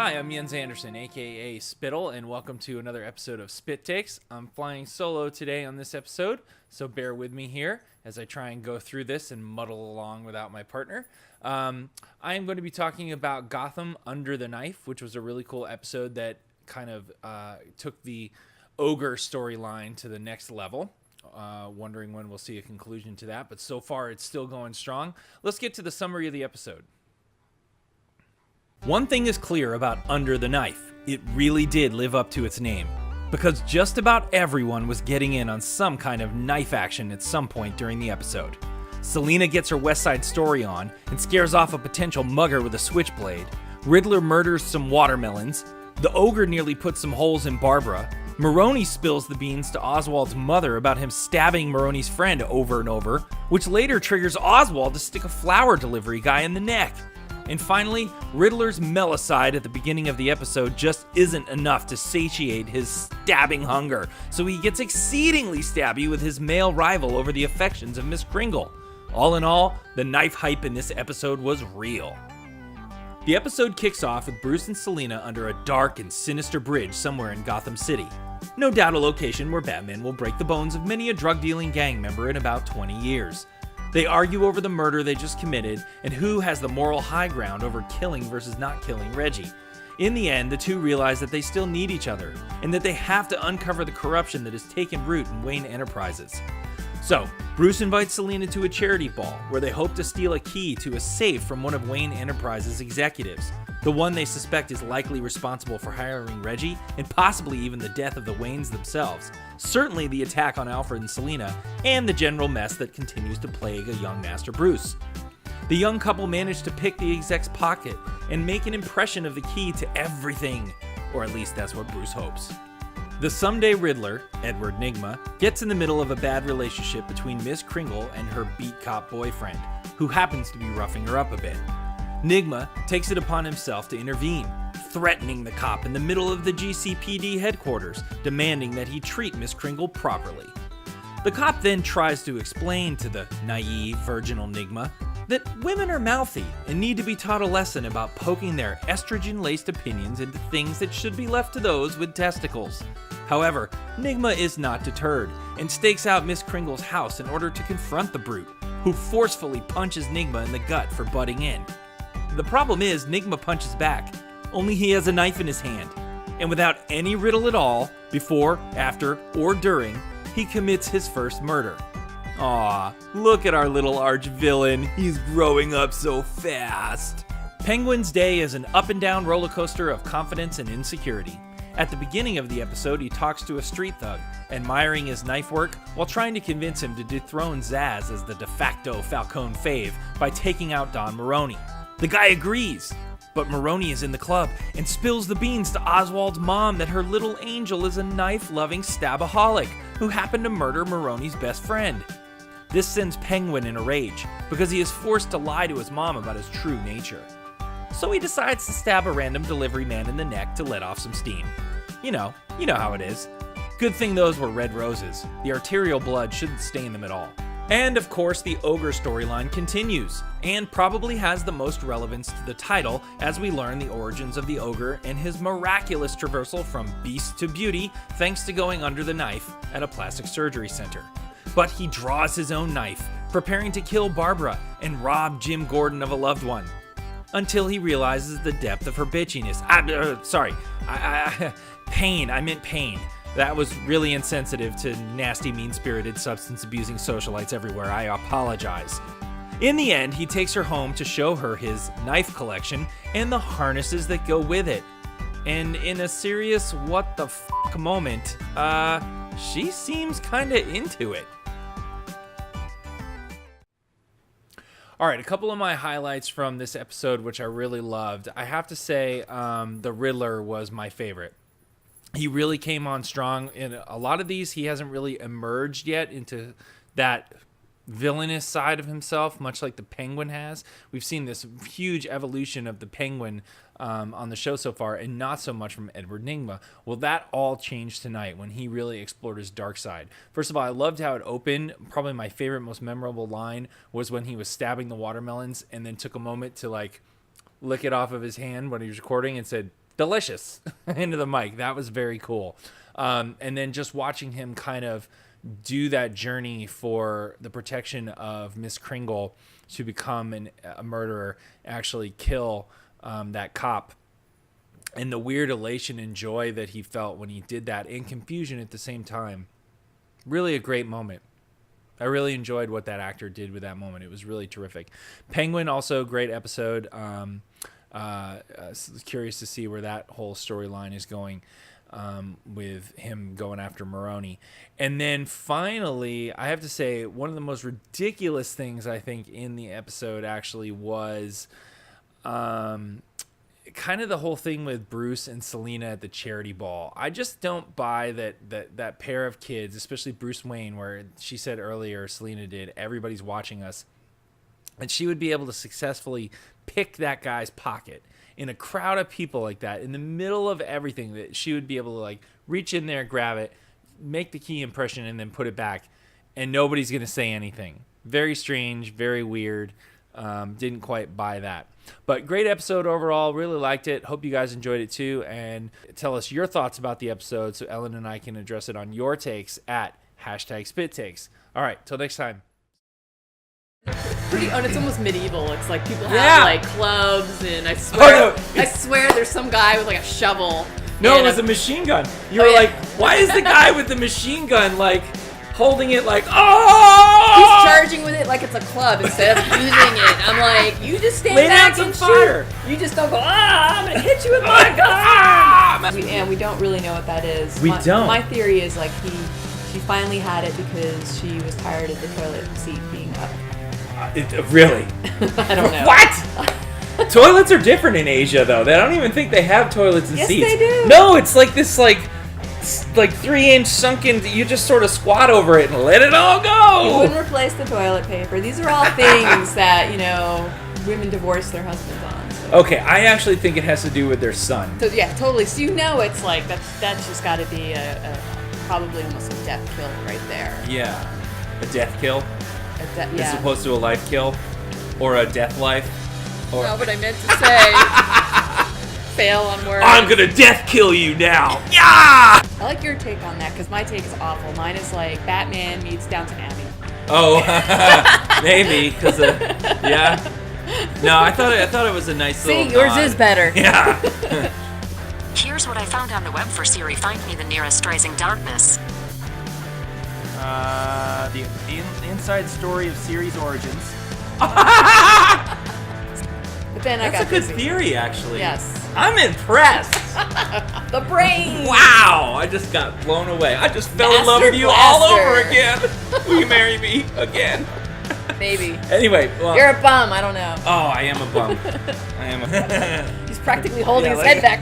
Hi, I'm Jens Anderson, aka Spittle, and welcome to another episode of Spyt-Takes. I'm flying solo today on this episode, so bear with me here as I try and go through this and muddle along without my partner. I am going to be talking about Gotham Under the Knife, which was a really cool episode that kind of took the ogre storyline to the next level. Wondering when we'll see a conclusion to that, but so far it's still going strong. Let's get to the summary of the episode. One thing is clear about Under the Knife. It really did live up to its name, because just about everyone was getting in on some kind of knife action at some point during the episode. Selina gets her West Side Story on and scares off a potential mugger with a switchblade. Riddler murders some watermelons. The ogre nearly puts some holes in Barbara. Maroni spills the beans to Oswald's mother about him stabbing Maroni's friend over and over, which later triggers Oswald to stick a flower delivery guy in the neck. And finally, Riddler's melicide at the beginning of the episode just isn't enough to satiate his stabbing hunger, so he gets exceedingly stabby with his male rival over the affections of Miss Kringle. All in all, the knife hype in this episode was real. The episode kicks off with Bruce and Selina under a dark and sinister bridge somewhere in Gotham City. No doubt a location where Batman will break the bones of many a drug-dealing gang member in about 20 years. They argue over the murder they just committed and who has the moral high ground over killing versus not killing Reggie. In the end, the two realize that they still need each other and that they have to uncover the corruption that has taken root in Wayne Enterprises. So, Bruce invites Selina to a charity ball where they hope to steal a key to a safe from one of Wayne Enterprises' executives, the one they suspect is likely responsible for hiring Reggie and possibly even the death of the Waynes themselves, certainly the attack on Alfred and Selina, and the general mess that continues to plague a young Master Bruce. The young couple manage to pick the exec's pocket and make an impression of the key to everything, or at least that's what Bruce hopes. The someday Riddler, Edward Nygma, gets in the middle of a bad relationship between Miss Kringle and her beat cop boyfriend, who happens to be roughing her up a bit. Nygma takes it upon himself to intervene, threatening the cop in the middle of the GCPD headquarters, demanding that he treat Miss Kringle properly. The cop then tries to explain to the naive, virginal Nygma that women are mouthy and need to be taught a lesson about poking their estrogen-laced opinions into things that should be left to those with testicles. However, Nygma is not deterred and stakes out Miss Kringle's house in order to confront the brute, who forcefully punches Nygma in the gut for butting in. The problem is, Nygma punches back, only he has a knife in his hand, and without any riddle at all, before, after, or during, he commits his first murder. Aw, look at our little arch-villain, he's growing up so fast. Penguin's day is an up-and-down roller coaster of confidence and insecurity. At the beginning of the episode, he talks to a street thug, admiring his knife work while trying to convince him to dethrone Zaz as the de facto Falcone fave by taking out Don Maroni. The guy agrees, but Maroni is in the club and spills the beans to Oswald's mom that her little angel is a knife-loving stabaholic who happened to murder Maroni's best friend. This sends Penguin in a rage because he is forced to lie to his mom about his true nature. So he decides to stab a random delivery man in the neck to let off some steam. You know how it is. Good thing those were red roses. The arterial blood shouldn't stain them at all. And of course, the ogre storyline continues, and probably has the most relevance to the title as we learn the origins of the ogre and his miraculous traversal from beast to beauty thanks to going under the knife at a plastic surgery center. But he draws his own knife, preparing to kill Barbara and rob Jim Gordon of a loved one, until he realizes the depth of her bitchiness. Pain. I meant pain. That was really insensitive to nasty, mean-spirited, substance-abusing socialites everywhere. I apologize. In the end, he takes her home to show her his knife collection and the harnesses that go with it. And in a serious what the f*** moment, she seems kinda into it. Alright, a couple of my highlights from this episode, which I really loved. I have to say, the Riddler was my favorite. He really came on strong. In a lot of these, he hasn't really emerged yet into that villainous side of himself, much like the Penguin has. We've seen this huge evolution of the Penguin on the show so far, and not so much from Edward Nygma. Well, that all changed tonight when he really explored his dark side. First of all, I loved how it opened. Probably my favorite, most memorable line was when he was stabbing the watermelons and then took a moment to like lick it off of his hand when he was recording and said, delicious into the mic. That was very cool. And then just watching him kind of do that journey for the protection of Miss Kringle to become a murderer, actually kill that cop, and the weird elation and joy that he felt when he did that, and confusion at the same time. Really a great moment. I really enjoyed what that actor did with that moment. It was really terrific. Penguin, also a great episode. Curious to see where that whole storyline is going with him going after Maroni. And then finally, I have to say, one of the most ridiculous things I think in the episode actually was kind of the whole thing with Bruce and Selina at the charity ball. I just don't buy that pair of kids, especially Bruce Wayne, where she said earlier, Selina did, everybody's watching us, and she would be able to successfully pick that guy's pocket in a crowd of people like that, in the middle of everything, that she would be able to like reach in there, grab it, make the key impression, and then put it back, and nobody's going to say anything. Very strange, very weird. Didn't quite buy that. But great episode overall. Really liked it. Hope you guys enjoyed it too. And tell us your thoughts about the episode so Ellen and I can address it on your takes at #Spyt-Takes. All right, till next time. And it's almost medieval. It's like people have like clubs, and I swear there's some guy with like a shovel. No, it was a machine gun. You were like, why is the guy with the machine gun like holding it like, oh! He's charging with it like it's a club instead of using it. I'm like, you just stand back and shoot. You just don't go, I'm going to hit you with my gun. And we don't really know what that is. We don't. My theory is like she finally had it because she was tired of the toilet seat being up. Really? I don't know. What? Toilets are different in Asia, though. They don't even think they have toilets and seats. Yes, they do. No, it's like this, like 3-inch sunken. You just sort of squat over it and let it all go. You wouldn't replace the toilet paper. These are all things that women divorce their husbands on. So. Okay, I actually think it has to do with their son. So yeah, totally. So it's like that's just got to be a probably almost a death kill right there. Yeah, a death kill. Yeah. As opposed to a life kill, or a death life. Or... No, but I meant to say fail on words. I'm gonna death kill you now. Yeah. I like your take on that because my take is awful. Mine is like Batman meets Downton Abbey. Oh, maybe because yeah. No, I thought it was a nice little. See, yours is better. Yeah. Here's what I found on the web for Siri. Find me the nearest Rising Darkness. The inside story of Siri's origins. But then That's a good theory, actually. Yes. I'm impressed. The brain. Wow, I just got blown away. I just fell in love with you all over again. Will you marry me again? Maybe. Anyway, well, you're a bum. I don't know. Oh, I am a bum. I am. He's practically holding his head back.